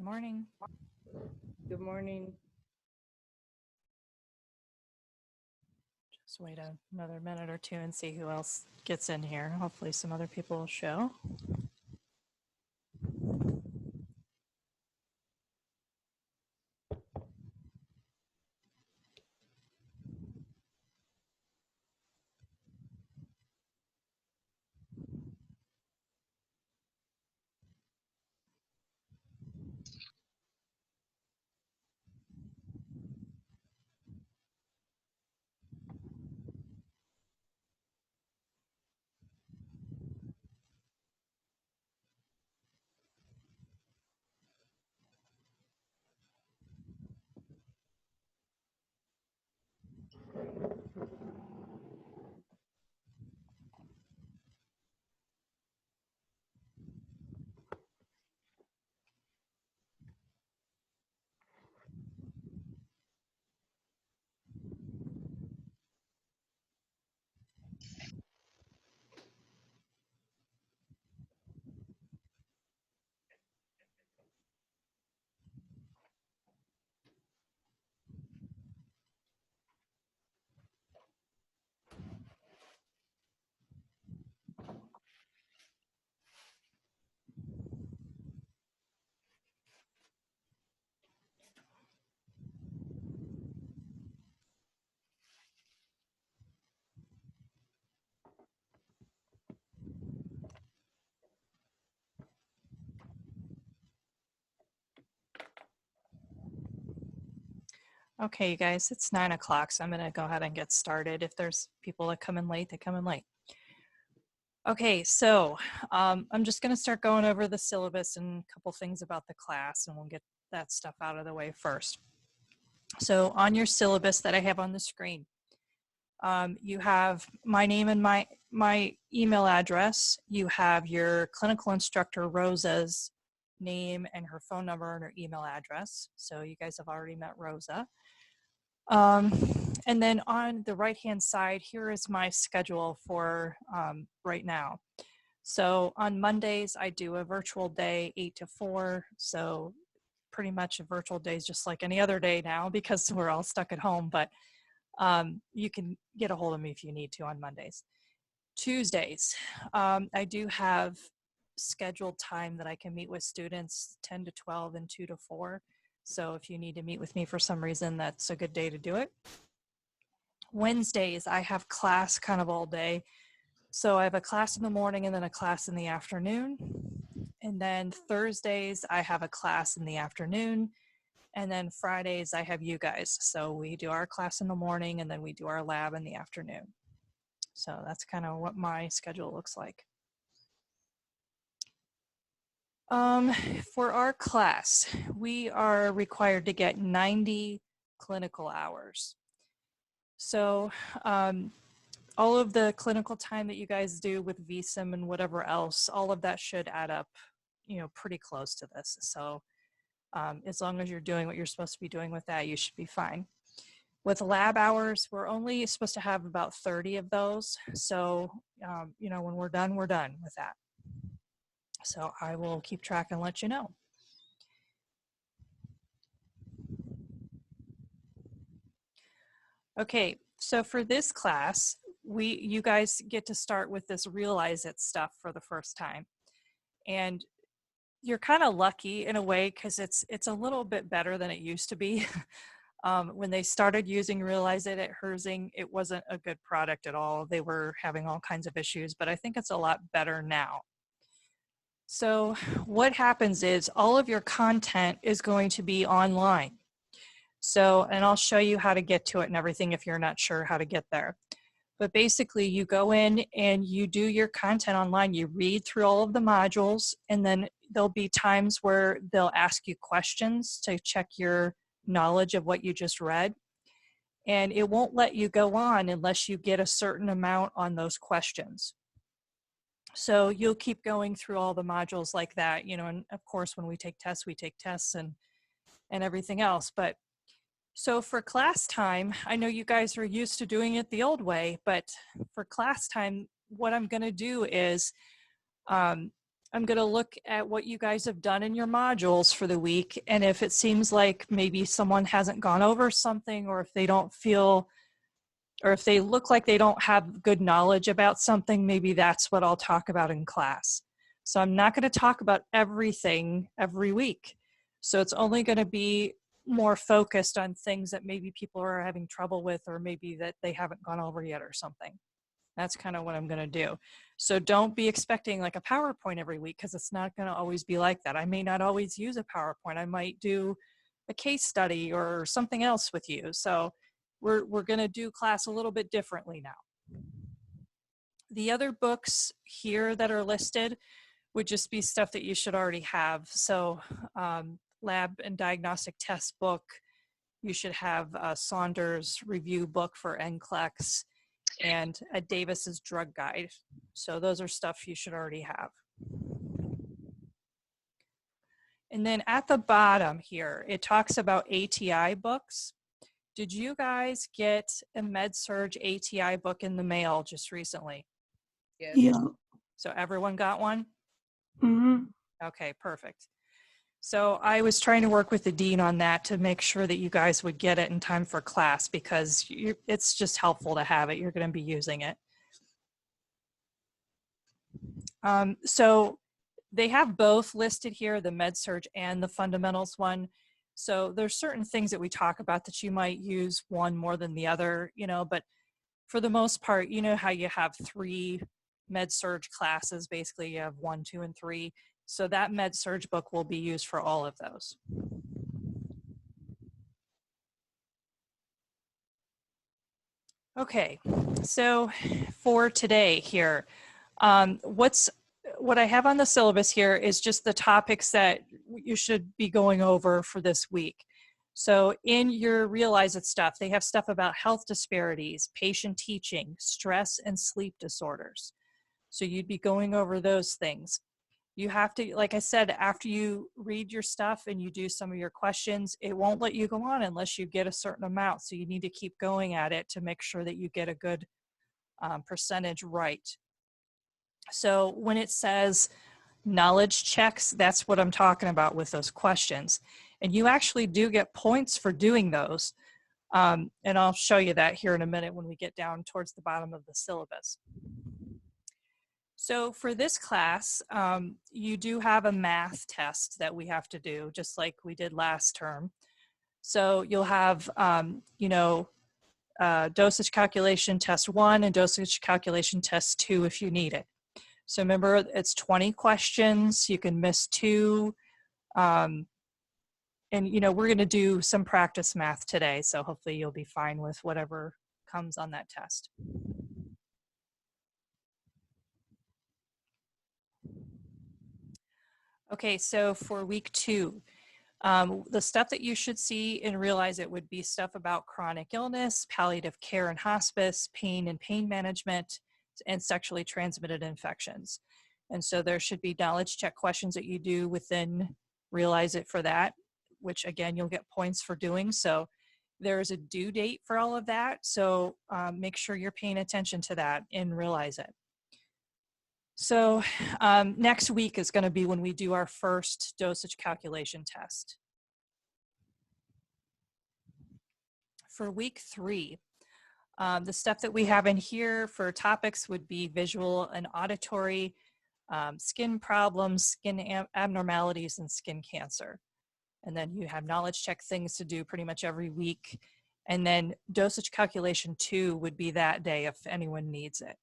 Good morning. Good morning. Just wait another minute or two and see who else gets in here. Hopefully some other people will show. Okay, you guys, it's 9 o'clock, so I'm going to go ahead and get started. If there's people that come in late, they come in late. Okay, so I'm just going to start going over the syllabus and a couple things about the class, and we'll get that stuff out of the way first. So on your syllabus that I have on the screen, you have my name and my email address. You have your clinical instructor, Rosa's name and her phone number and her email address. So you guys have already met Rosa. And then on the right-hand side, here is my schedule for right now. So on Mondays, I do a virtual day, 8 to 4. So pretty much a virtual day is just like any other day now because we're all stuck at home, but you can get a hold of me if you need to on Mondays. Tuesdays, I do have scheduled time that I can meet with students 10 to 12 and 2 to 4. So if you need to meet with me for some reason, that's a good day to do it. Wednesdays, I have class kind of all day. So I have a class in the morning and then a class in the afternoon. And then Thursdays, I have a class in the afternoon. And then Fridays, I have you guys. So we do our class in the morning and then we do our lab in the afternoon. So that's kind of what my schedule looks like. For our class, we are required to get 90 clinical hours. So all of the clinical time that you guys do with VSIM and whatever else, all of that should add up, pretty close to this. So as long as you're doing what you're supposed to be doing with that, you should be fine. With lab hours, we're only supposed to have about 30 of those. So, when we're done with that. So I will keep track and let you know. Okay, so for this class, you guys get to start with this Realize It stuff for the first time. And you're kind of lucky in a way because it's a little bit better than it used to be. When they started using Realize It at Herzing, it wasn't a good product at all. They were having all kinds of issues, but I think it's a lot better now. So what happens is all of your content is going to be online. So, and I'll show you how to get to it and everything if you're not sure how to get there. But basically you go in and you do your content online, you read through all of the modules, and then there'll be times where they'll ask you questions to check your knowledge of what you just read. And it won't let you go on unless you get a certain amount on those questions. So you'll keep going through all the modules like that, and of course when we take tests and everything else. But so for class time, I know you guys are used to doing it the old way, but for class time, what I'm going to do is I'm going to look at what you guys have done in your modules for the week. And if it seems like maybe someone hasn't gone over something, or if they don't feel, or if they look like they don't have good knowledge about something, maybe that's what I'll talk about in class. So I'm not going to talk about everything every week. So it's only going to be more focused on things that maybe people are having trouble with, or maybe that they haven't gone over yet or something. That's kind of what I'm going to do. So don't be expecting like a PowerPoint every week, because it's not going to always be like that. I may not always use a PowerPoint. I might do a case study or something else with you. So we're going to do class a little bit differently now. The other books here that are listed would just be stuff that you should already have. So lab and diagnostic test book, you should have a Saunders review book for NCLEX, and a Davis's drug guide. So those are stuff you should already have. And then at the bottom here, it talks about ATI books. Did you guys get a MedSurg ATI book in the mail just recently? Yes. Yeah. So everyone got one? Mm-hmm. Okay, perfect. So I was trying to work with the dean on that to make sure that you guys would get it in time for class, because it's just helpful to have it. You're going to be using it. So they have both listed here, the MedSurg and the fundamentals one. So there's certain things that we talk about that you might use one more than the other, you know, but for the most part, you know how you have 3 MedSurg classes, basically you have 1, 2, and 3. So that MedSurg book will be used for all of those. Okay, so for today here, what I have on the syllabus here is just the topics that you should be going over for this week. So in your Realize It stuff, they have stuff about health disparities, patient teaching, stress, and sleep disorders. So you'd be going over those things. You have to, like I said, after you read your stuff and you do some of your questions, it won't let you go on unless you get a certain amount. So you need to keep going at it to make sure that you get a good percentage right. So when it says knowledge checks, that's what I'm talking about with those questions. And you actually do get points for doing those. And I'll show you that here in a minute when we get down towards the bottom of the syllabus. So for this class, you do have a math test that we have to do, just like we did last term. So you'll have, dosage calculation test 1 and dosage calculation test 2 if you need it. So remember, it's 20 questions. You can miss 2. And, we're going to do some practice math today. So hopefully you'll be fine with whatever comes on that test. Okay, so for week 2, the stuff that you should see and Realize It would be stuff about chronic illness, palliative care and hospice, pain and pain management, and sexually transmitted infections. And so there should be knowledge check questions that you do within Realize It for that, which again, you'll get points for doing. So there's a due date for all of that. So make sure you're paying attention to that and Realize It. So next week is going to be when we do our first dosage calculation test. For week 3, the stuff that we have in here for topics would be visual and auditory, skin problems, skin abnormalities, and skin cancer. And then you have knowledge check things to do pretty much every week. And then dosage calculation 2 would be that day if anyone needs it.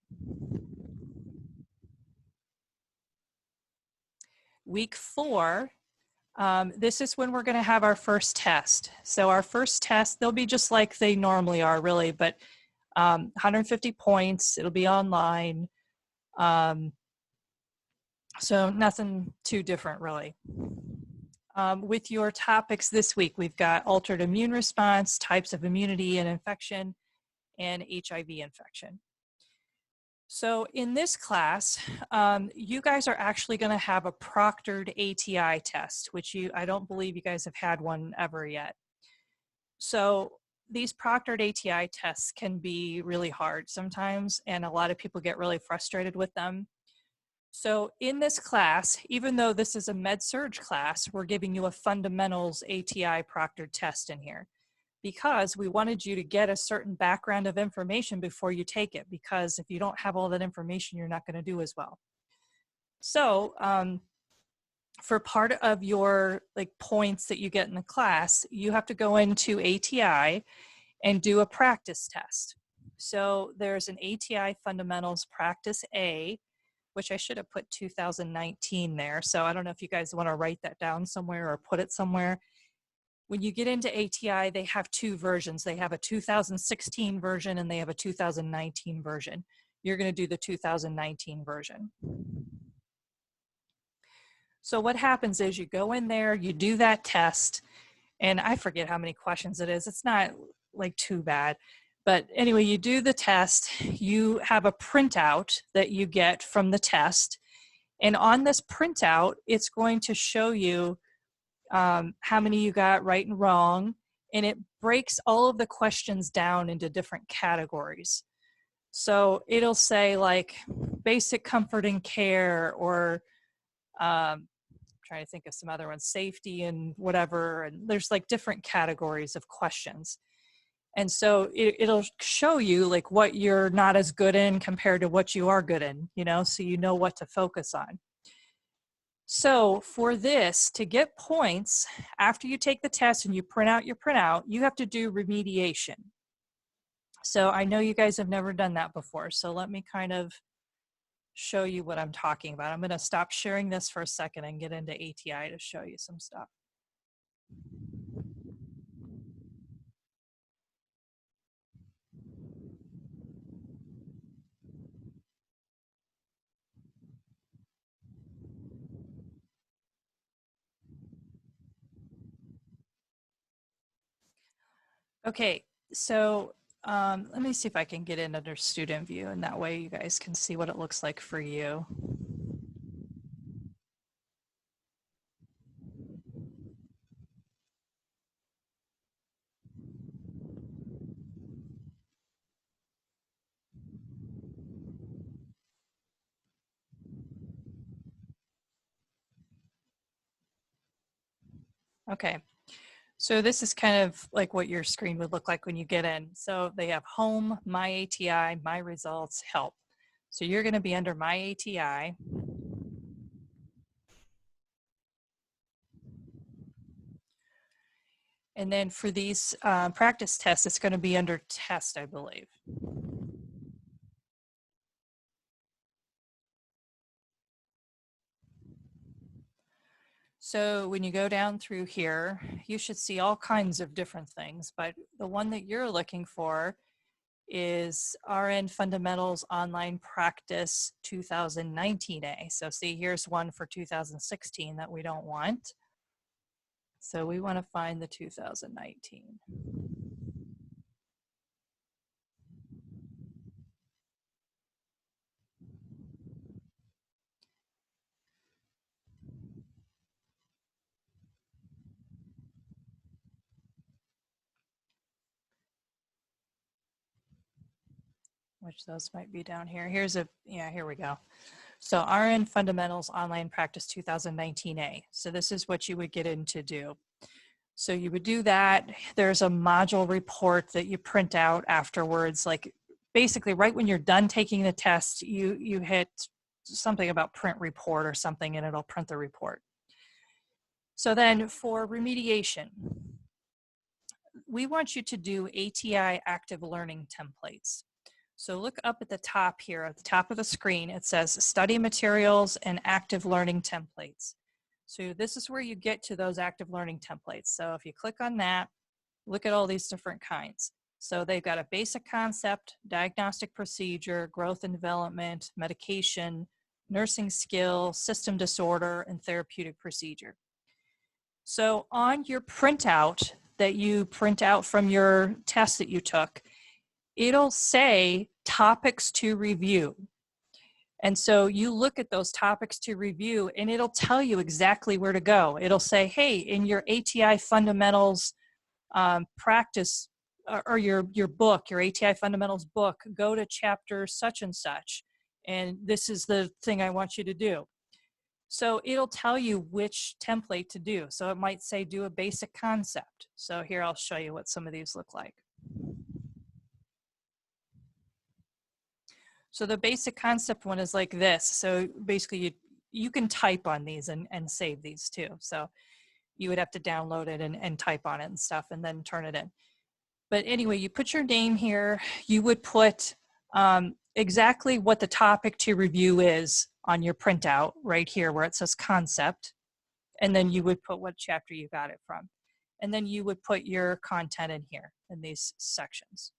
Week 4, this is when we're going to have our first test. So our first test, they'll be just like they normally are, really, but 150 points. It'll be online. So nothing too different, really. With your topics this week, we've got altered immune response, types of immunity and infection, and HIV infection. So in this class, you guys are actually going to have a proctored ATI test, which I don't believe you guys have had one ever yet. So these proctored ATI tests can be really hard sometimes, and a lot of people get really frustrated with them. So in this class, even though this is a med-surg class, we're giving you a fundamentals ATI proctored test in here because we wanted you to get a certain background of information before you take it, because if you don't have all that information, you're not going to do as well. So for part of your points that you get in the class, you have to go into ATI and do a practice test. So there's an ATI fundamentals practice A, which I should have put 2019 there. So I don't know if you guys want to write that down somewhere or put it somewhere. When you get into ATI, they have two versions. They have a 2016 version and they have a 2019 version. You're going to do the 2019 version. So what happens is you go in there, you do that test, and I forget how many questions it is. It's not too bad. But anyway, you do the test, you have a printout that you get from the test. And on this printout, it's going to show you how many you got right and wrong. And it breaks all of the questions down into different categories. So it'll say basic comfort and care, or trying to think of some other ones, safety and whatever. And there's different categories of questions. And so it'll show you what you're not as good in compared to what you are good in, so you know what to focus on. So for this, to get points, after you take the test and you print out your printout, you have to do remediation. So I know you guys have never done that before. So let me kind of show you what I'm talking about. I'm going to stop sharing this for a second and get into ATI to show you some stuff. Okay, so let me see if I can get in under student view, and that way you guys can see what it looks like for you. Okay, so this is kind of what your screen would look like when you get in. So they have home, my ATI, my results, help. So you're going to be under my ATI. And then for these practice tests, it's going to be under test, I believe. So when you go down through here, you should see all kinds of different things, but the one that you're looking for is RN Fundamentals Online Practice 2019A. So see, here's one for 2016 that we don't want. So we want to find the 2019. Which those might be down here. Here we go. So RN Fundamentals Online Practice 2019A. So this is what you would get in to do. So you would do that. There's a module report that you print out afterwards. Basically right when you're done taking the test, you hit something about print report or something and it'll print the report. So then for remediation, we want you to do ATI active learning templates. So look up at the top here, at the top of the screen, it says study materials and active learning templates. So this is where you get to those active learning templates. So if you click on that, look at all these different kinds. So they've got a basic concept, diagnostic procedure, growth and development, medication, nursing skill, system disorder, and therapeutic procedure. So on your printout that you print out from your test that you took, it'll say topics to review. And so you look at those topics to review and it'll tell you exactly where to go. It'll say, hey, in your ATI fundamentals practice or your book, your ATI fundamentals book, go to chapter such and such and this is the thing I want you to do. So it'll tell you which template to do. So it might say do a basic concept. So here I'll show you what some of these look like. So the basic concept one is like this. So basically you can type on these and save these too. So you would have to download it and type on it and stuff and then turn it in. But anyway, you put your name here. You would put exactly what the topic to review is on your printout right here where it says concept. And then you would put what chapter you got it from. And then you would put your content in here in these sections.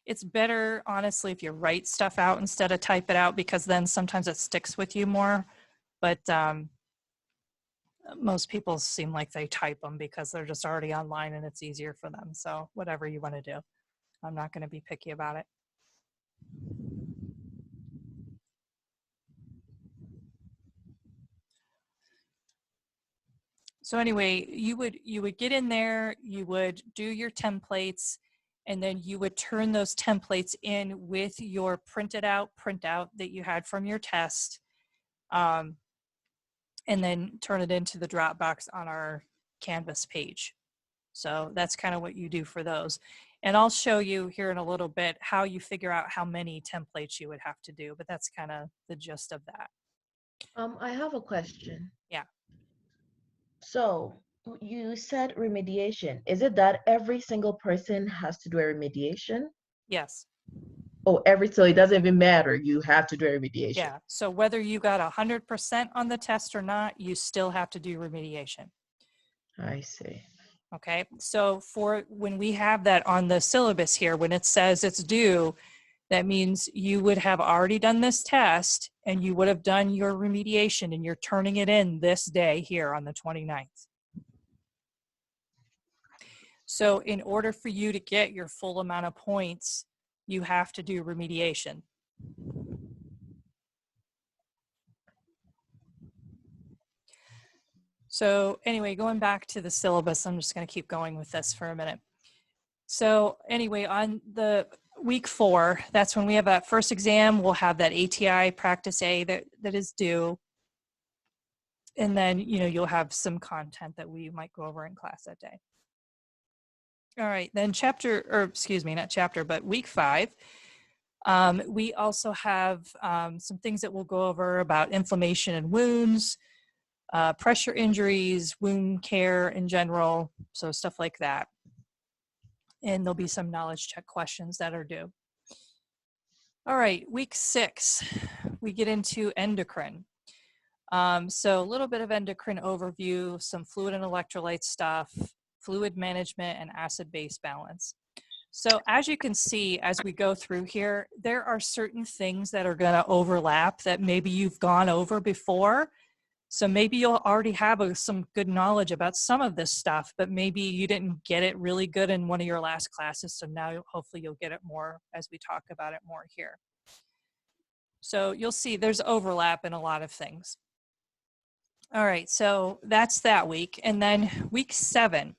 It's better, honestly, if you write stuff out instead of type it out, because then sometimes it sticks with you more. But most people seem like they type them because they're just already online and it's easier for them. So whatever you want to do, I'm not going to be picky about it. So anyway, you would get in there, you would do your templates, and then you would turn those templates in with your printout that you had from your test, and then turn it into the Dropbox on our Canvas page. So that's kind of what you do for those. And I'll show you here in a little bit how you figure out how many templates you would have to do, but that's kind of the gist of that. I have a question. Yeah. So you said remediation. Is it that every single person has to do a remediation? Yes. Oh, so it doesn't even matter. You have to do a remediation. Yeah. So whether you got 100% on the test or not, you still have to do remediation. I see. Okay. So for when we have that on the syllabus here, when it says it's due, that means you would have already done this test and you would have done your remediation and you're turning it in this day here on the 29th. So in order for you to get your full amount of points, you have to do remediation. So anyway, going back to the syllabus, I'm just going to keep going with this for a minute. So anyway, on the week 4, that's when we have that first exam. We'll have that ATI practice A that is due. And then, you'll have some content that we might go over in class that day. All right, then not chapter, but week 5. We also have some things that we'll go over about inflammation and wounds, pressure injuries, wound care in general, so stuff like that. And there'll be some knowledge check questions that are due. All right, week 6, we get into endocrine. So a little bit of endocrine overview, some fluid and electrolyte stuff, fluid management, and acid-base balance. So as you can see, as we go through here, there are certain things that are going to overlap that maybe you've gone over before. So maybe you'll already have some good knowledge about some of this stuff, but maybe you didn't get it really good in one of your last classes. So now hopefully you'll get it more as we talk about it more here. So you'll see there's overlap in a lot of things. All right, so that's that week. And then week 7,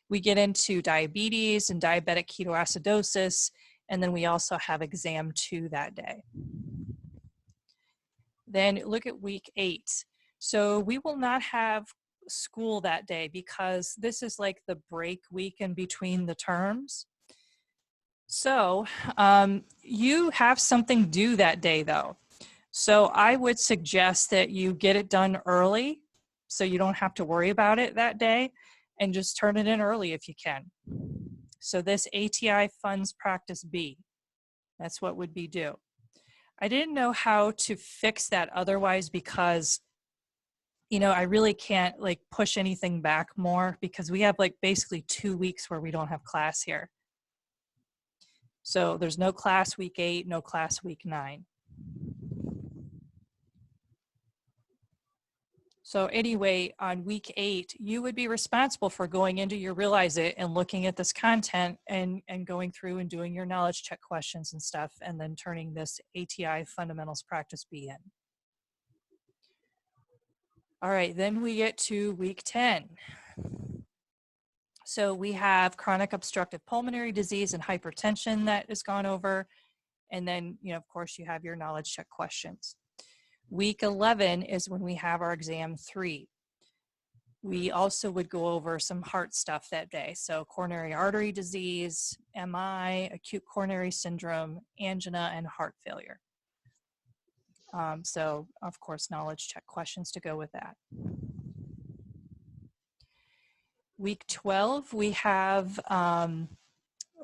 we get into diabetes and diabetic ketoacidosis. And then we also have exam 2 that day. Then look at week 8. So we will not have school that day because this is like the break week in between the terms. So you have something due that day though. So I would suggest that you get it done early so you don't have to worry about it that day and just turn it in early if you can. So this ATI Funds Practice B, that's what would be due. I didn't know how to fix that otherwise because, I really can't like push anything back more because we have like basically 2 weeks where we don't have class here. So there's no class week 8, no class week 9. So anyway, on week 8, you would be responsible for going into your Realize It and looking at this content and going through and doing your knowledge check questions and stuff, and then turning this ATI Fundamentals Practice B in. All right, then we get to week 10. So we have chronic obstructive pulmonary disease and hypertension that is gone over. And then, of course, you have your knowledge check questions. Week 11 is when we have our exam 3. We also would go over some heart stuff that day. So coronary artery disease, MI, acute coronary syndrome, angina, and heart failure. So, of course, knowledge check questions to go with that. Week 12, we have a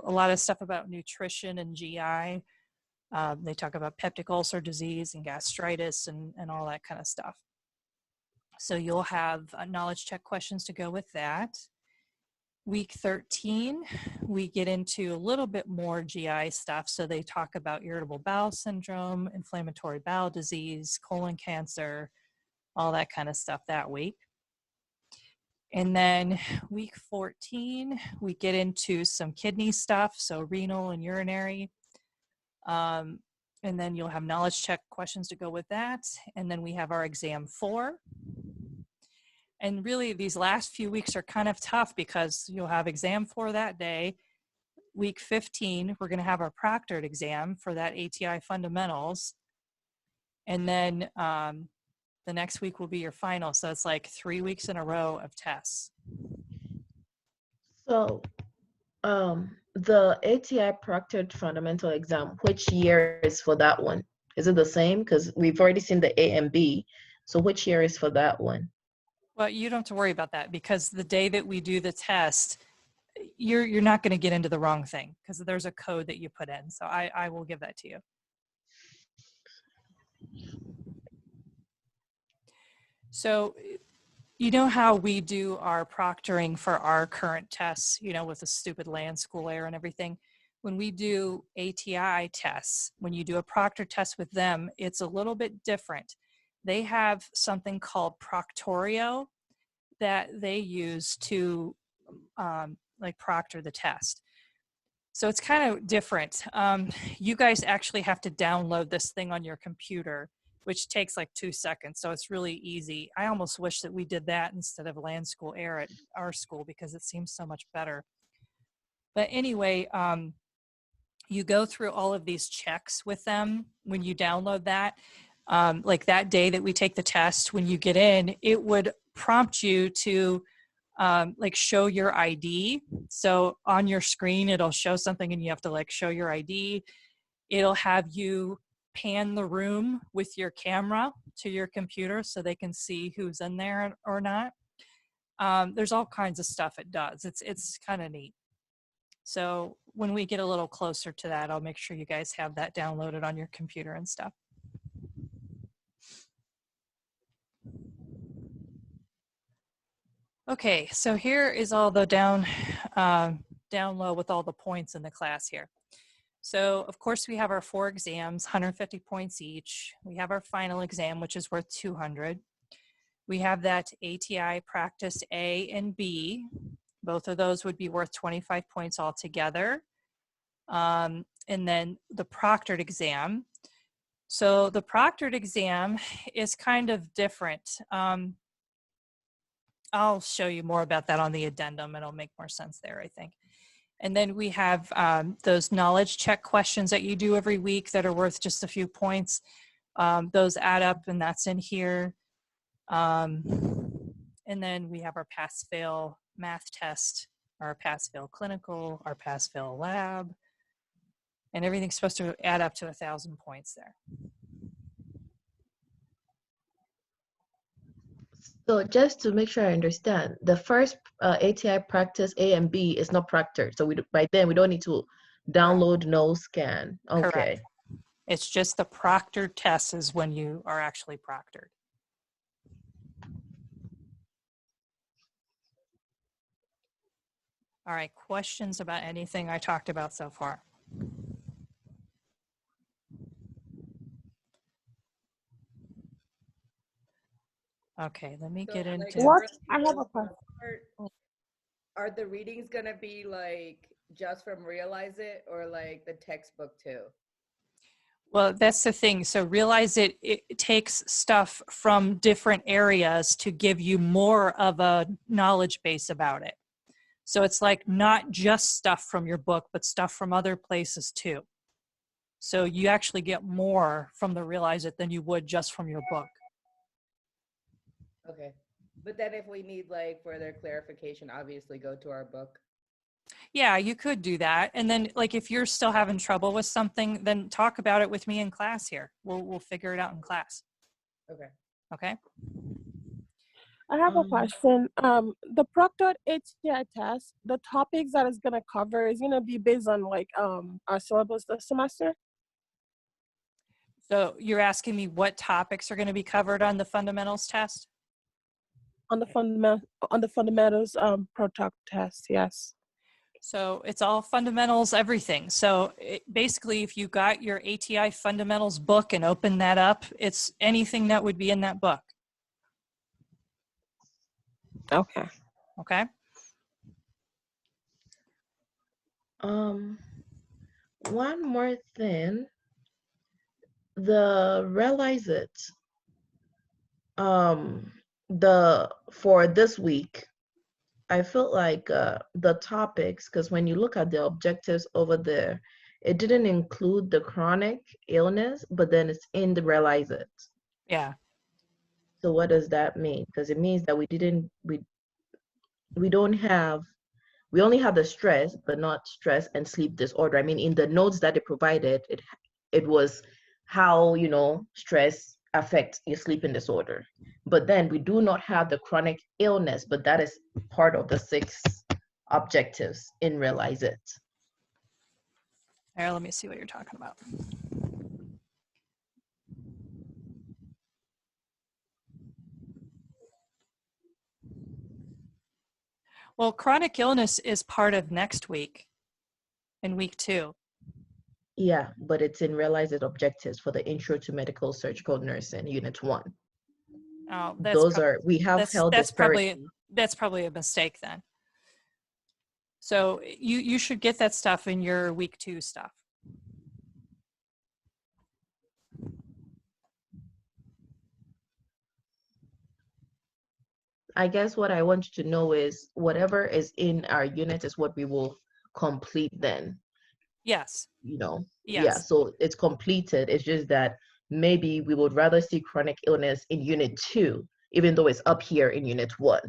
lot of stuff about nutrition and GI. They talk about peptic ulcer disease and gastritis and all that kind of stuff. So you'll have knowledge check questions to go with that. Week 13, we get into a little bit more GI stuff. So they talk about irritable bowel syndrome, inflammatory bowel disease, colon cancer, all that kind of stuff that week. And then week 14, we get into some kidney stuff, so renal and urinary. And then you'll have knowledge check questions to go with that. And then we have our exam 4. And really, these last few weeks are kind of tough because you'll have exam 4 that day. Week 15, we're going to have our proctored exam for that ATI fundamentals. And then the next week will be your final. So it's like 3 weeks in a row of tests. So the ATI proctored fundamental exam, which year is for that one? Is it the same? Because we've already seen the A and B. So which year is for that one? Well, you don't have to worry about that because the day that we do the test, you're not going to get into the wrong thing because there's a code that you put in. So I will give that to you. So you know how we do our proctoring for our current tests, with the stupid land school error and everything. When we do ATI tests, when you do a proctor test with them, it's a little bit different. They have something called Proctorio that they use to proctor the test. So it's kind of different. You guys actually have to download this thing on your computer, which takes like 2 seconds. So it's really easy. I almost wish that we did that instead of land school error at our school because it seems so much better. But anyway, you go through all of these checks with them when you download that. Like that day that we take the test, when you get in, it would prompt you to show your ID. So on your screen, it'll show something and you have to show your ID. It'll have you pan the room with your camera to your computer so they can see who's in there or not. There's all kinds of stuff it does. It's kind of neat. So when we get a little closer to that, I'll make sure you guys have that downloaded on your computer and stuff. Okay, so here is all the down low with all the points in the class here. So of course we have our 4 exams, 150 points each. We have our final exam, which is worth 200. We have that ATI practice A and B. Both of those would be worth 25 points altogether. And then the proctored exam. So the proctored exam is kind of different. I'll show you more about that on the addendum. It'll make more sense there, I think. And then we have those knowledge check questions that you do every week that are worth just a few points. Those add up and that's in here. And then we have our pass-fail math test, our pass-fail clinical, our pass-fail lab, and everything's supposed to add up to 1,000 points there. So just to make sure I understand, the first ATI practice A and B is not proctored. So by then we don't need to download no scan. Okay. Correct. It's just the proctored test is when you are actually proctored. All right, questions about anything I talked about so far? Okay, let me get into what I have a question. Are the readings gonna be just from Realize It or the textbook too? Well, that's the thing. So Realize It takes stuff from different areas to give you more of a knowledge base about it. So it's like not just stuff from your book, but stuff from other places too. So you actually get more from the Realize It than you would just from your book. Okay. But then if we need like further clarification, obviously go to our book. Yeah, you could do that. And then like if you're still having trouble with something, then talk about it with me in class here. We'll figure it out in class. Okay. Okay? I have a Um, question. The proctored HTI test, the topics that it's gonna cover is gonna be based on like our syllabus this semester. So you're asking me what topics are going to be covered on the fundamentals test? On the fundamentals proctored test, yes. So it's all fundamentals, everything. So basically, if you got your ATI fundamentals book and open that up, it's anything that would be in that book. Okay. Okay. one more thing. The Realize It, for this week, I felt like the topics, because when you look at the objectives over there, it didn't include the chronic illness, but then it's in the Realize It. Yeah. So what does that mean? Because it means that we only have the stress, but not stress and sleep disorder. I mean, in the notes that they provided, it was how, stress affects your sleeping disorder. But then we do not have the chronic illness, but that is part of the 6 objectives in Realize It. Here, let me see what you're talking about. Well, chronic illness is part of next week, in week 2. Yeah, but it's in Realize It objectives for the Intro to Medical Surgical Nursing, Unit 1. Oh, We have held disparity. That's probably a mistake then. So you should get that stuff in your week 2 stuff. I guess what I want you to know is whatever is in our unit is what we will complete then. Yes. Yeah, Yes. so it's completed. It's just that maybe we would rather see chronic illness in Unit 2, even though it's up here in Unit 1.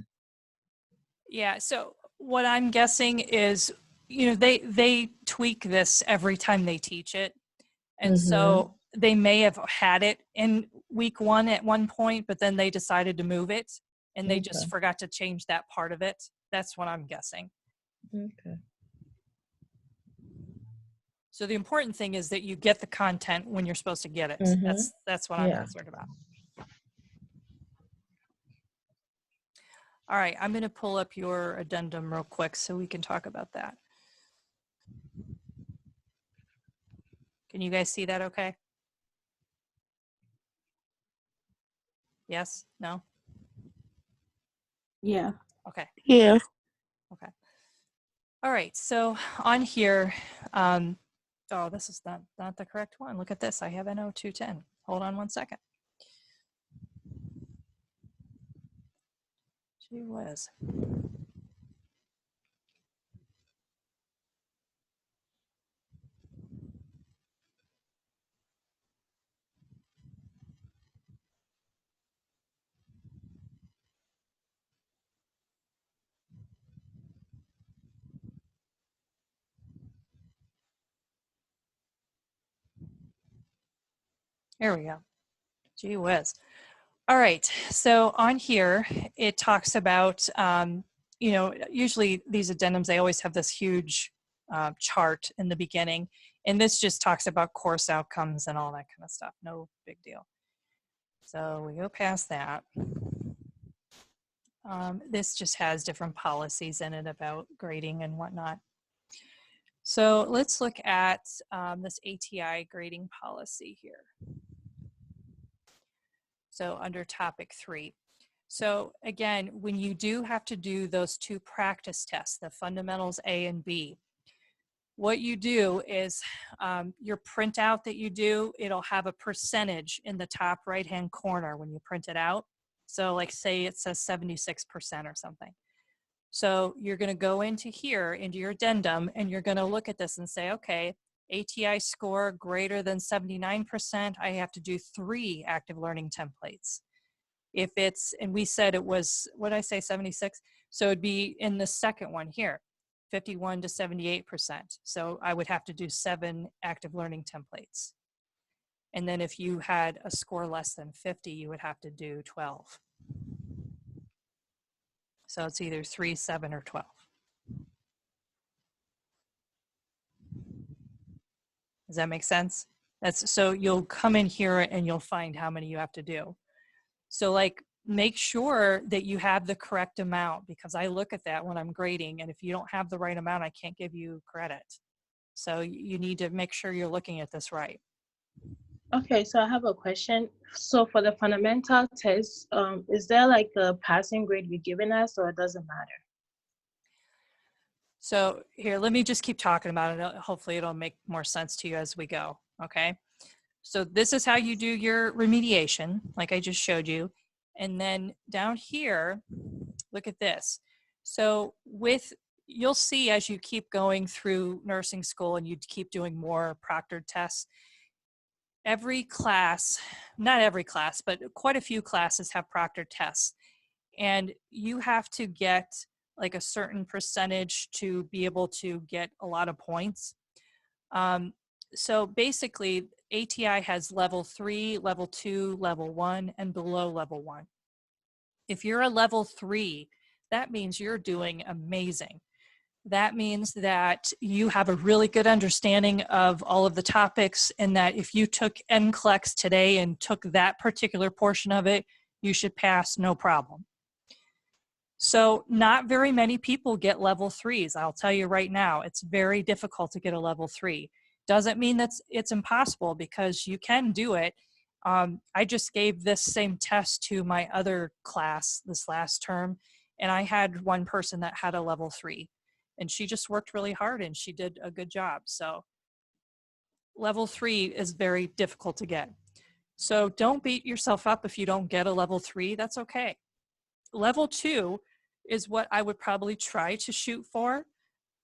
Yeah. So what I'm guessing is, they tweak this every time they teach it. And so they may have had it in week 1 at one point, but then they decided to move it and they just Okay. forgot to change that part of it. That's what I'm guessing. Okay. So the important thing is that you get the content when you're supposed to get it. That's what I'm concerned about. All right, I'm going to pull up your addendum real quick so we can talk about that. Can you guys see that okay? Yes? No? Yeah. Okay. Yeah. Okay. All right, so on here, oh, this is not the correct one. Look at this. I have NO210. Hold on one second. Gee whiz. Here we go. Gee whiz. All right, so on here, it talks about, usually these addendums, they always have this huge chart in the beginning, and this just talks about course outcomes and all that kind of stuff. No big deal. So we go past that. This just has different policies in it about grading and whatnot. So let's look at this ATI grading policy here. So under topic 3. So again, when you do have to do those 2 practice tests, the fundamentals A and B, what you do is your printout that you do, it'll have a percentage in the top right-hand corner when you print it out. So like say it says 76% or something. So you're going to go into here, into your addendum, and you're going to look at this and say, okay, ATI score greater than 79%, I have to do 3 active learning templates. If it's, and we said it was, what did I say, 76? So it'd be in the second one here, 51 to 78%. So I would have to do 7 active learning templates. And then if you had a score less than 50, you would have to do 12. So it's either 3, 7, or 12. Does that make sense? That's, so you'll come in here and you'll find how many you have to do. So like, make sure that you have the correct amount, because I look at that when I'm grading, and if you don't have the right amount, I can't give you credit. So you need to make sure you're looking at this right. Okay, so I have a question. So for the fundamental test, is there like a passing grade you're giving us, or it doesn't matter? So here, let me just keep talking about it. Hopefully it'll make more sense to you as we go, okay? So this is how you do your remediation, like I just showed you. And then down here, look at this. So you'll see as you keep going through nursing school and you keep doing more proctored tests, every class, not every class, but quite a few classes have proctored tests. And you have to get like a certain percentage to be able to get a lot of points. So basically, ATI has level 3, level 2, level 1, and below level 1. If you're a level 3, that means you're doing amazing. That means that you have a really good understanding of all of the topics, and that if you took NCLEX today and took that particular portion of it, you should pass no problem. So not very many people get level 3s. I'll tell you right now, it's very difficult to get a level 3. Doesn't mean that it's impossible, because you can do it. I just gave this same test to my other class this last term, and I had one person that had a level 3, and she just worked really hard and she did a good job. So level 3 is very difficult to get. So don't beat yourself up if you don't get a level 3, that's okay. Level 2 is what I would probably try to shoot for.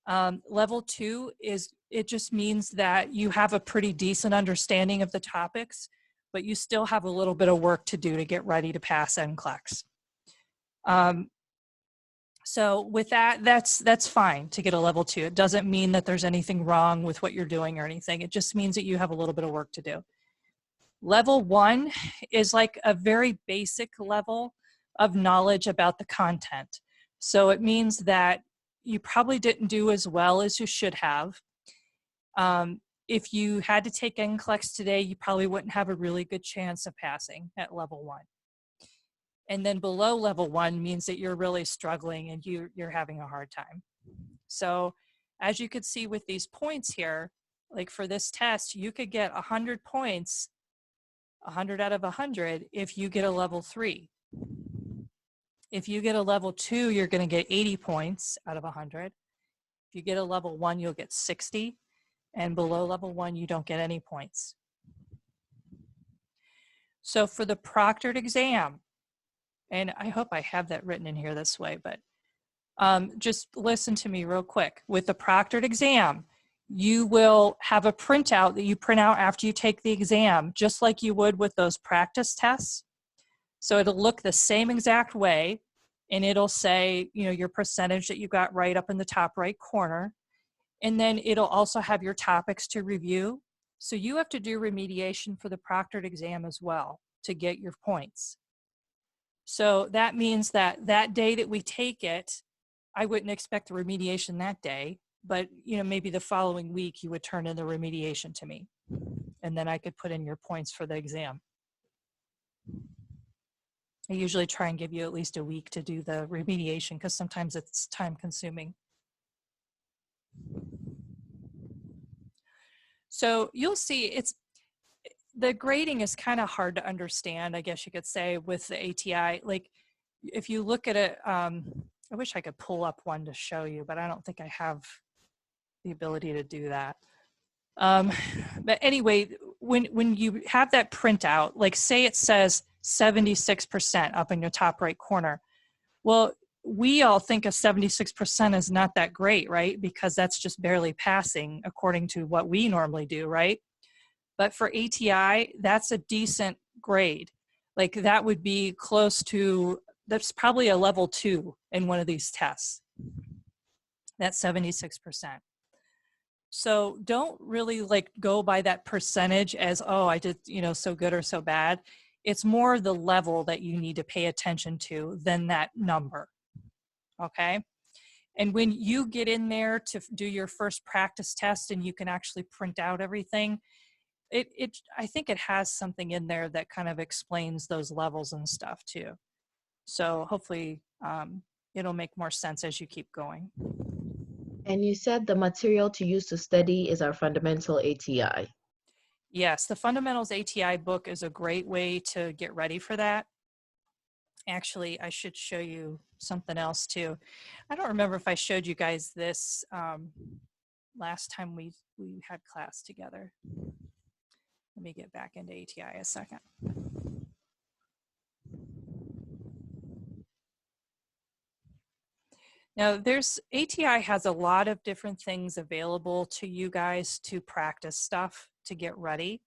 Level 2 is, it just means that you have a pretty decent understanding of the topics, but you still have a little bit of work to do to get ready to pass NCLEX. So with that, that's fine to get a level 2. It doesn't mean that there's anything wrong with what you're doing or anything. It just means that you have a little bit of work to do. Level 1 is like a very basic level of knowledge about the content. So it means that you probably didn't do as well as you should have. If you had to take NCLEX today, you probably wouldn't have a really good chance of passing at level 1. And then below level 1 means that you're really struggling and you're having a hard time. So as you could see with these points here, like for this test, you could get 100 points, 100 out of 100, if you get a level 3. If you get a level 2, you're going to get 80 points out of 100. If you get a level 1, you'll get 60. And below level 1, you don't get any points. So for the proctored exam, and I hope I have that written in here this way, but just listen to me real quick. With the proctored exam, you will have a printout that you print out after you take the exam, just like you would with those practice tests. So it'll look the same exact way, and it'll say, you know, your percentage that you got right up in the top right corner. And then it'll also have your topics to review. So you have to do remediation for the proctored exam as well to get your points. So that means that that day that we take it, I wouldn't expect the remediation that day, but you know, maybe the following week you would turn in the remediation to me, and then I could put in your points for the exam. I usually try and give you at least a week to do the remediation, because sometimes it's time consuming. So you'll see the grading is kind of hard to understand, I guess you could say, with the ATI. Like if you look at it, I wish I could pull up one to show you, but I don't think I have the ability to do that. But anyway, when you have that printout, like say it says 76% up in your top right corner. Well, we all think a 76% is not that great, right? Because that's just barely passing according to what we normally do, right? But for ATI, that's a decent grade. Like that would be close to, that's probably a level 2 in one of these tests. That's 76%. So don't really like go by that percentage as, oh, I did, you know, so good or so bad. It's more the level that you need to pay attention to than that number. Okay. And when you get in there to do your first practice test and you can actually print out everything, I think it has something in there that kind of explains those levels and stuff too. So hopefully it'll make more sense as you keep going. And you said the material to use to study is our fundamental ATI. Yes, the Fundamentals ATI book is a great way to get ready for that. Actually, I should show you something else too. I don't remember if I showed you guys this last time we had class together. Let me get back into ATI a second. Now, ATI has a lot of different things available to you guys to practice stuff to get ready.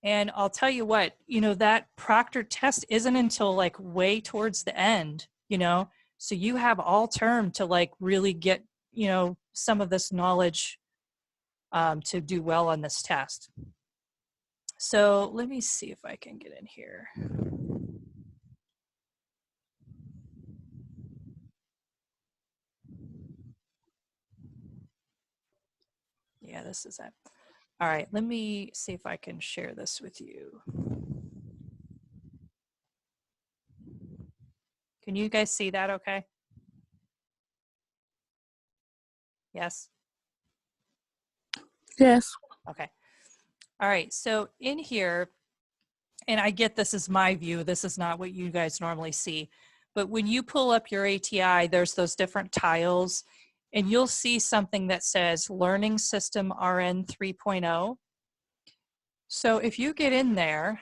And I'll tell you what, you know, that proctored test isn't until like way towards the end, you know, so you have all term to like really get, you know, some of this knowledge to do well on this test. So let me see if I can get in here. Yeah, this is it. All right, let me see if I can share this with you. Can you guys see that okay? Yes? Yes. Okay. All right, so in here, and I get this is my view, this is not what you guys normally see, but when you pull up your ATI, there's those different tiles, and you'll see something that says Learning System RN 3.0. So if you get in there,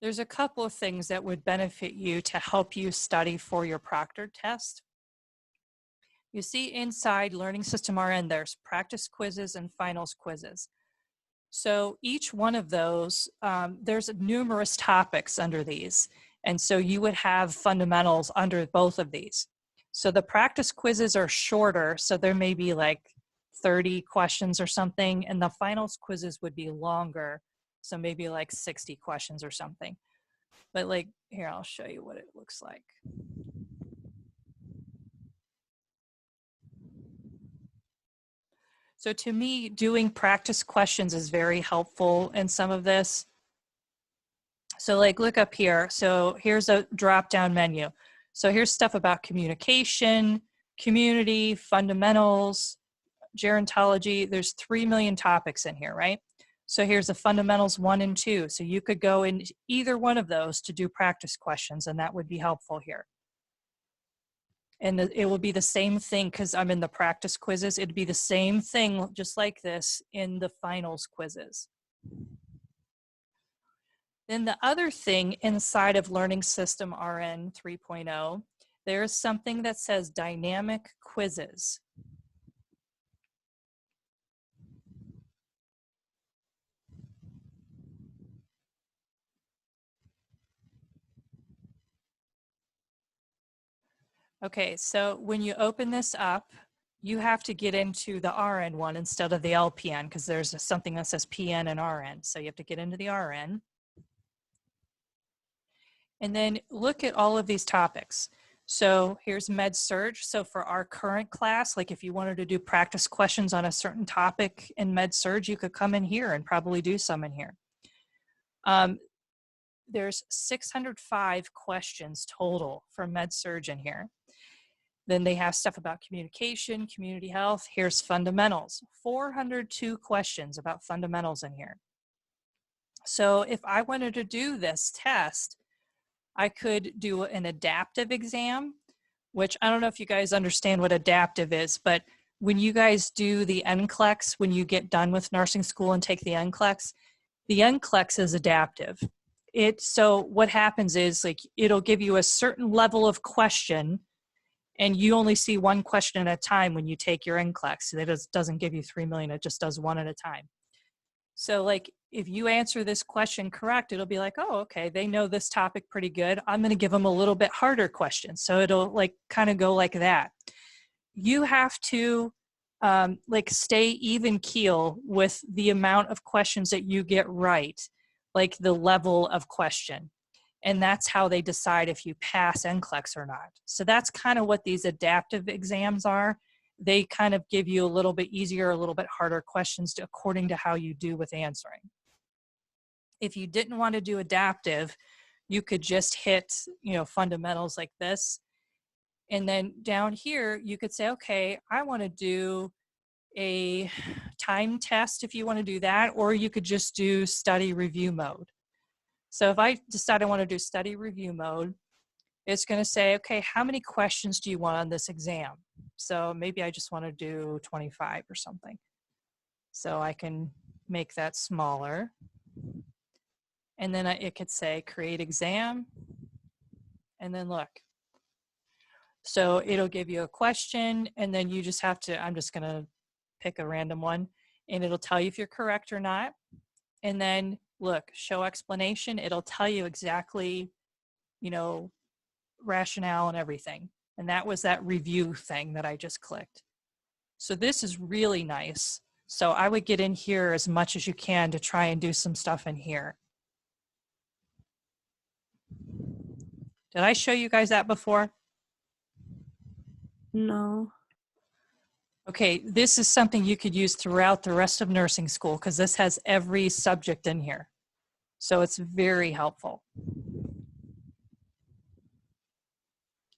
there's a couple of things that would benefit you to help you study for your proctored test. You see inside Learning System RN, there's practice quizzes and finals quizzes. So each one of those, there's numerous topics under these. And so you would have fundamentals under both of these. So the practice quizzes are shorter, so there may be like 30 questions or something, and the finals quizzes would be longer, so maybe like 60 questions or something. But like, here, I'll show you what it looks like. So to me, doing practice questions is very helpful in some of this. So like, look up here. So here's a drop-down menu. So here's stuff about communication, community, fundamentals, gerontology. There's 3 million topics in here, right? So here's the fundamentals 1 and 2. So you could go in either one of those to do practice questions, and that would be helpful here. And it will be the same thing because I'm in the practice quizzes. It'd be the same thing just like this in the finals quizzes. Then the other thing inside of Learning System RN 3.0, there's something that says dynamic quizzes. Okay, so when you open this up, you have to get into the RN one instead of the LPN because there's something that says PN and RN. So you have to get into the RN. And then look at all of these topics. So here's Med-Surg. So for our current class, like if you wanted to do practice questions on a certain topic in Med-Surg, you could come in here and probably do some in here. There's 605 questions total for Med-Surg in here. Then they have stuff about communication, community health. Here's fundamentals, 402 questions about fundamentals in here. So if I wanted to do this test, I could do an adaptive exam, which I don't know if you guys understand what adaptive is, but when you guys do the NCLEX, when you get done with nursing school and take the NCLEX, The NCLEX is adaptive. So what happens is like it'll give you a certain level of question, and you only see one question at a time when you take your NCLEX. It doesn't give you 3 million, it just does one at a time. So like if you answer this question correct, it'll be like, oh, okay, they know this topic pretty good. I'm going to give them a little bit harder question. So it'll like kind of go like that. You have to like stay even keel with the amount of questions that you get right, like the level of question. And that's how they decide if you pass NCLEX or not. So that's kind of what these adaptive exams are. They kind of give you a little bit easier, a little bit harder questions according to how you do with answering. If you didn't want to do adaptive, you could just hit, fundamentals like this. And then down here, you could say, okay, I want to do a time test if you want to do that, or you could just do study review mode. So if I decide I want to do study review mode, it's going to say, okay, how many questions do you want on this exam? So maybe I just want to do 25 or something. So I can make that smaller. And then it could say create exam. And then look. So it'll give you a question, and then you just have to, I'm just going to pick a random one, and it'll tell you if you're correct or not. And then look, show explanation. It'll tell you exactly, rationale and everything. And that was that review thing that I just clicked. So this is really nice. So I would get in here as much as you can to try and do some stuff in here. Did I show you guys that before? No. Okay, this is something you could use throughout the rest of nursing school because this has every subject in here. So it's very helpful.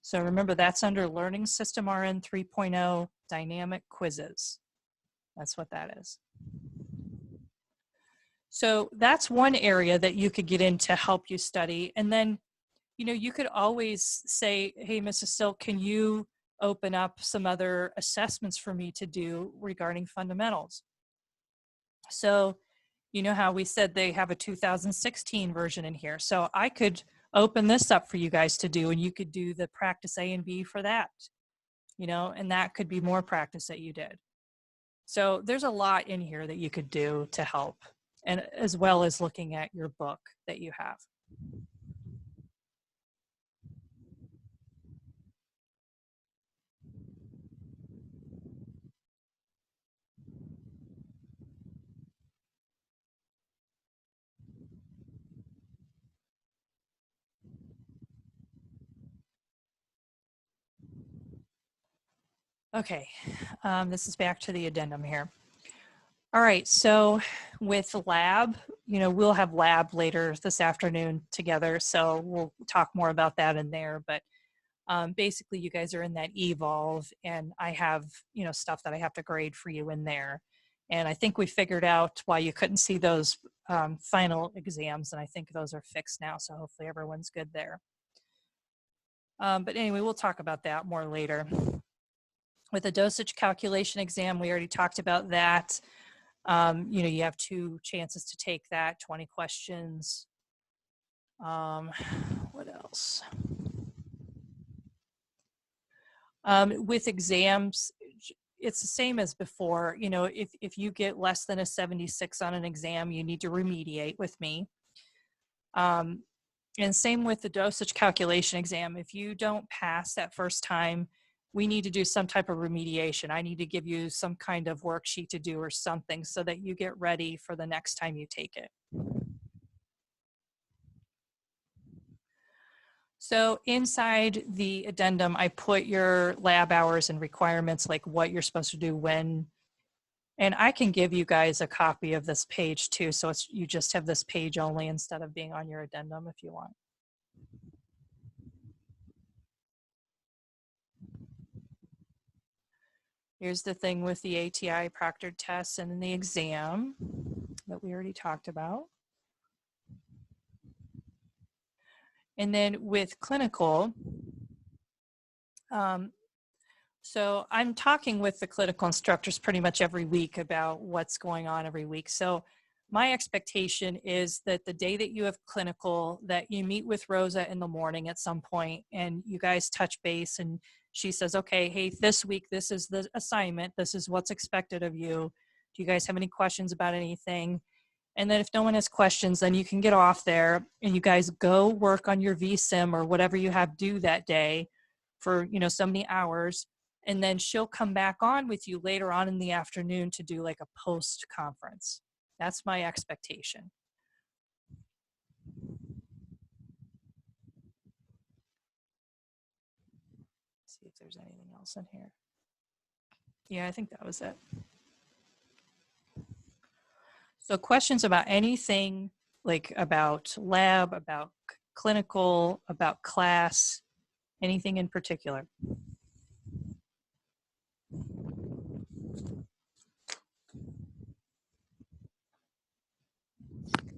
So remember, that's under Learning System RN 3.0 Dynamic Quizzes. That's what that is. So that's one area that you could get in to help you study. And then, you could always say, hey, Mrs. Silk, can you open up some other assessments for me to do regarding fundamentals? So, you know how we said they have a 2016 version in here. So I could open this up for you guys to do, and you could do the practice A and B for that, and that could be more practice that you did. So there's a lot in here that you could do to help, and as well as looking at your book that you have. Okay, this is back to the addendum here. All right, so with lab, we'll have lab later this afternoon together, so we'll talk more about that in there. But basically, you guys are in that evolve, and I have, stuff that I have to grade for you in there. And I think we figured out why you couldn't see those final exams, and I think those are fixed now, so hopefully everyone's good there. But anyway, we'll talk about that more later. With a dosage calculation exam, we already talked about that. You have 2 chances to take that, 20 questions. What else? With exams, it's the same as before. If you get less than a 76 on an exam, you need to remediate with me. And same with the dosage calculation exam. If you don't pass that first time, we need to do some type of remediation. I need to give you some kind of worksheet to do or something so that you get ready for the next time you take it. So inside the addendum, I put your lab hours and requirements, like what you're supposed to do when. And I can give you guys a copy of this page too, so you just have this page only instead of being on your addendum if you want. Here's the thing with the ATI proctored tests and then the exam that we already talked about. And then with clinical, so I'm talking with the clinical instructors pretty much every week about what's going on every week. So my expectation is that the day that you have clinical, that you meet with Rosa in the morning at some point and you guys touch base and she says, okay, hey, this week, this is the assignment. This is what's expected of you. Do you guys have any questions about anything? And then if no one has questions, then you can get off there and you guys go work on your VSIM or whatever you have due that day for, you know, so many hours. And then she'll come back on with you later on in the afternoon to do like a post conference. That's my expectation. See if there's anything else in here. Yeah, I think that was it. So questions about anything, like about lab, about clinical, about class, anything in particular?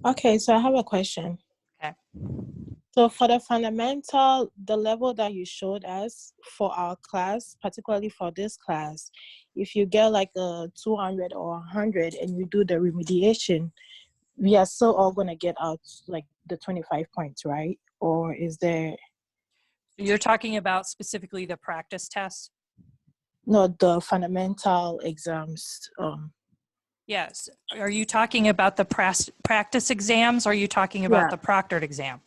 Okay, so I have a question. Okay. So for the fundamental, the level that you showed us for our class, particularly for this class, if you get like a 200 or 100 and you do the remediation, we are still all going to get out like the 25 points, right? Or is there... You're talking about specifically the practice test? No, the fundamental exams. Yes. Are you talking about the practice exams or are you talking about Yeah. the proctored exam?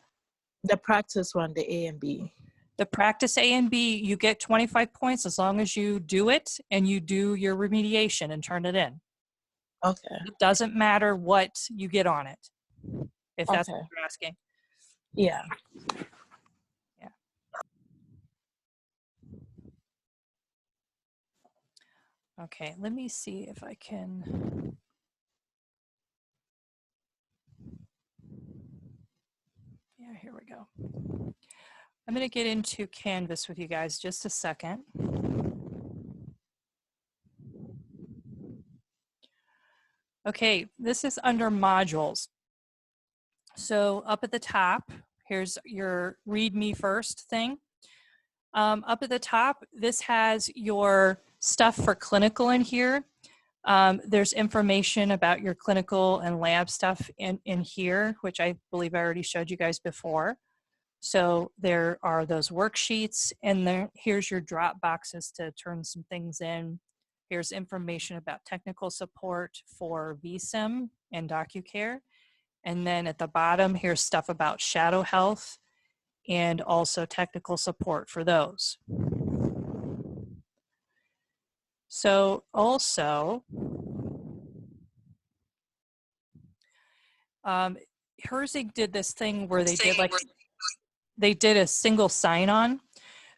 The practice one, the A and B. The practice A and B, you get 25 points as long as you do it and you do your remediation and turn it in. Okay. It doesn't matter what you get on it, if that's what Okay. you're asking. Yeah. Yeah. Okay, let me see if I can. Yeah, here we go. I'm going to get into Canvas with you guys just a second. Okay, this is under modules. So up at the top, here's your read me first thing. Up at the top, this has your stuff for clinical in here. There's information about your clinical and lab stuff in here, which I believe I already showed you guys before. So there are those worksheets, and here's your drop boxes to turn some things in. Here's information about technical support for VSIM and DocuCare. And then at the bottom, here's stuff about Shadow Health and also technical support for those. So also, Herzig did this thing where they did a single sign-on.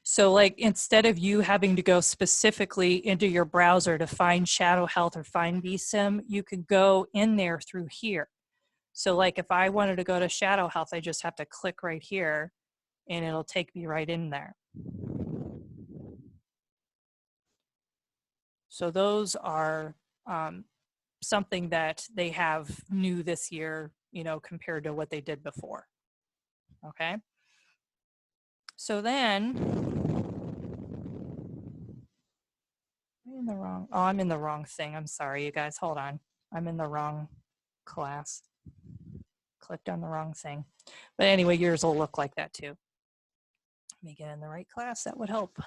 So like instead of you having to go specifically into your browser to find Shadow Health or find VSIM, you could go in there through here. So like if I wanted to go to Shadow Health, I just have to click right here and it'll take me right in there. So those are something that they have new this year, you know, compared to what they did before. Okay. So then, I'm in the wrong thing. I'm sorry, you guys. Hold on. I'm in the wrong class. Clicked on the wrong thing. But anyway, yours will look like that too. Let me get in the right class. That would help.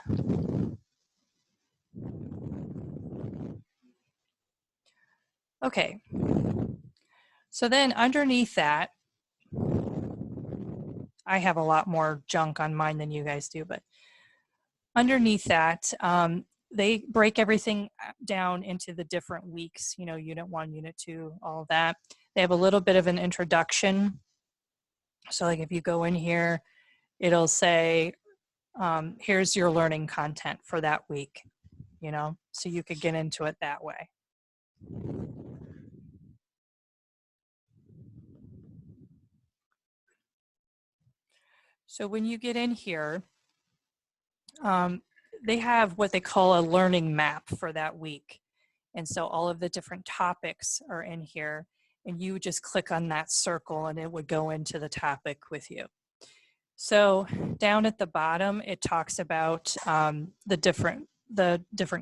Okay. So then underneath that, I have a lot more junk on mine than you guys do, but underneath that, they break everything down into the different weeks, you know, unit 1, unit 2, all of that. They have a little bit of an introduction. So like if you go in here, it'll say, here's your learning content for that week, you know, so you could get into it that way. So when you get in here, they have what they call a learning map for that week. And so all of the different topics are in here and you would just click on that circle and it would go into the topic with you. So down at the bottom, it talks about the different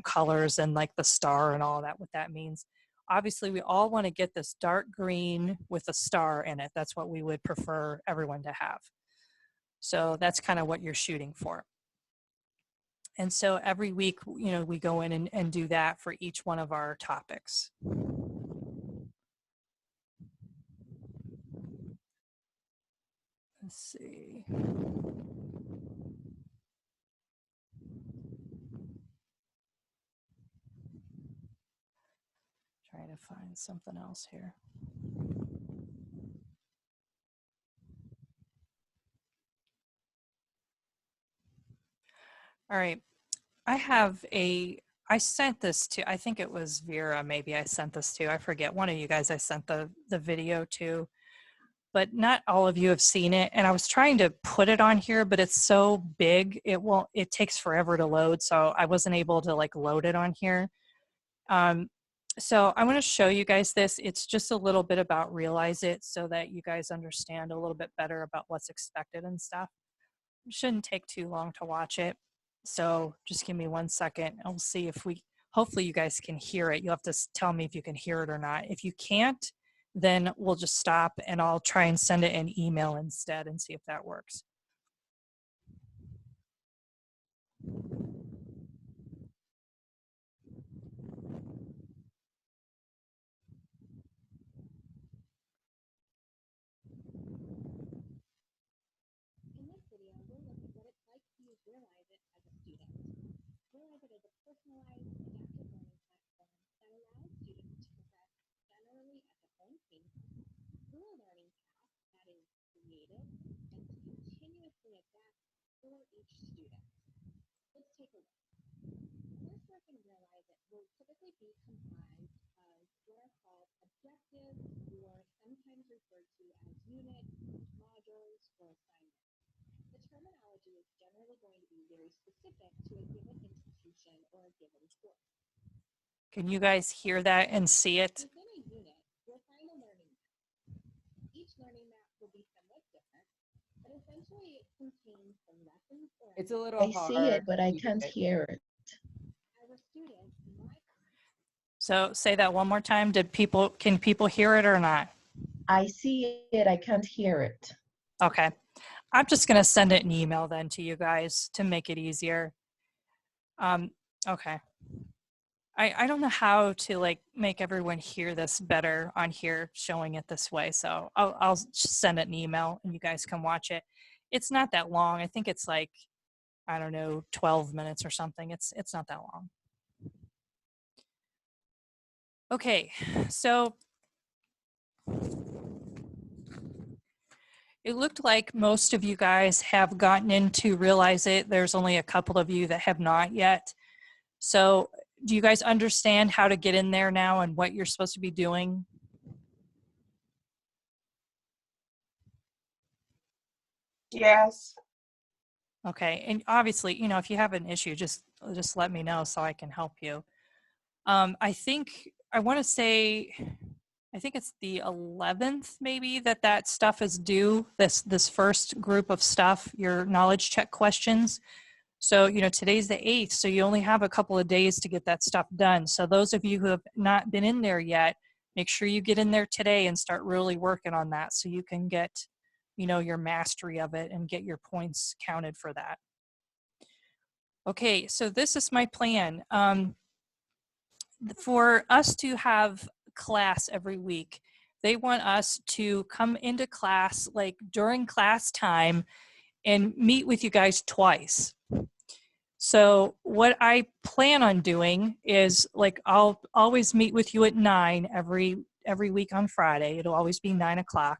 colors and like the star and all that, what that means. obviously we all want to get this dark green with a star in it. That's what we would prefer everyone to have. So that's kind of what you're shooting for. And so every week, you know, we go in and do that for each one of our topics. Let's see. Trying to find something else here. All right. I sent this to, I think it was Vera, maybe I sent this to, I forget, one of you guys I sent the video to, but not all of you have seen it. And I was trying to put it on here, but it's so big, it takes forever to load. So I wasn't able to like load it on here. So I want to show you guys this. It's just a little bit about Realize It so that you guys understand a little bit better about what's expected and stuff. It shouldn't take too long to watch it. So just give me 1 second and we'll see if hopefully you guys can hear it. You'll have to tell me if you can hear it or not. If you can't, then we'll just stop and I'll try and send it an email instead and see if that works. In this video, we'll look at what it's like to use Realize It as a student. Realize It is a personalized, adaptive learning platform that allows students to progress generally at their own pace through a learning path that is creative and continuously adapt for each student. Let's take a look. Coursework in Realize It will typically be comprised of what are called objectives, or sometimes referred to as units, modules, or assignments. The terminology is generally going to be very specific to a given institution or a given course. Can you guys hear that and see it? Within a unit, you'll find a learning map. Each learning map will be somewhat different, but essentially it contains the lessons or It's a little I hard. see it, but I to can't get. hear it. as a student, So say that one more time. Can people hear it or not? I see it, I can't hear it. Okay. I'm just going to send it an email then to you guys to make it easier. Okay. I don't know how to like make everyone hear this better on here, showing it this way. So I'll just send it an email and you guys can watch it. It's not that long. I think it's like, I don't know, 12 minutes or something. It's not that long. Okay, so it looked like most of you guys have gotten into Realize It. There's only a couple of you that have not yet. So do you guys understand how to get in there now and what you're supposed to be doing? Yes. Okay, and obviously, you know, if you have an issue, just let me know so I can help you. I think I want to say, I think it's the 11th maybe that stuff is due. This first group of stuff, your knowledge check questions. So, you know, today's the 8th, so you only have a couple of days to get that stuff done. So those of you who have not been in there yet, make sure you get in there today and start really working on that so you can get, you know, your mastery of it and get your points counted for that. Okay, so this is my plan. For us to have class every week, they want us to come into class like during class time and meet with you guys twice. So what I plan on doing is like I'll always meet with you at 9 every week on Friday. It'll always be 9 o'clock.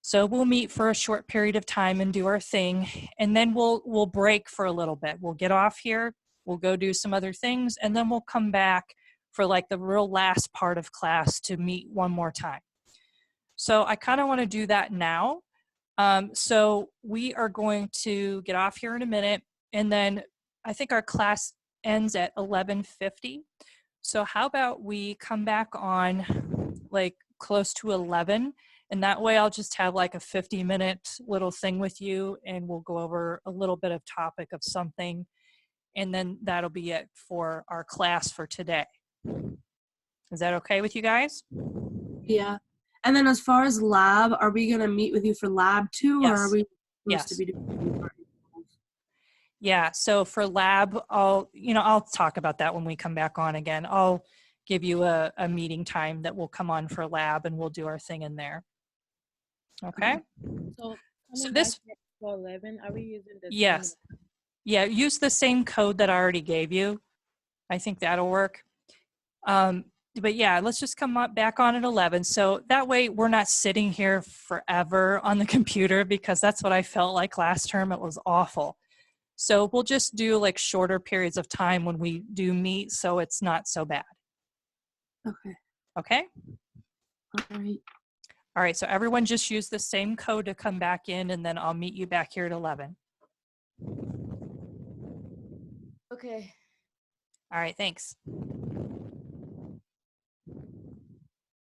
So we'll meet for a short period of time and do our thing, and then we'll break for a little bit. We'll get off here, we'll go do some other things, and then we'll come back for like the real last part of class to meet one more time. So I kind of want to do that now. So we are going to get off here in a minute, and then I think our class ends at 11:50. So how about we come back on like close to 11, and that way I'll just have like a 50-minute little thing with you, and we'll go over a little bit of topic of something, and then that'll be it for our class for today. Is that okay with you guys? Yeah. And then as far as lab, are we going to meet with you for lab too? Or are Yes. we supposed Yes. to be doing Yeah, so for lab, I'll talk about that when we come back on again. I'll give you a meeting time that we'll come on for lab and we'll do our thing in there. Okay? So So coming this, back here for 11, are we using the yes. Yeah, use the same code that I already gave you. I think that'll work. But yeah, let's just come back on at 11. So that way we're not sitting here forever on the computer, because that's what I felt like last term. It was awful. So we'll just do like shorter periods of time when we do meet, so it's not so bad. Okay. Okay? All right. All right, so everyone just use the same code to come back in, and then I'll meet you back here at 11. Okay. All right, thanks.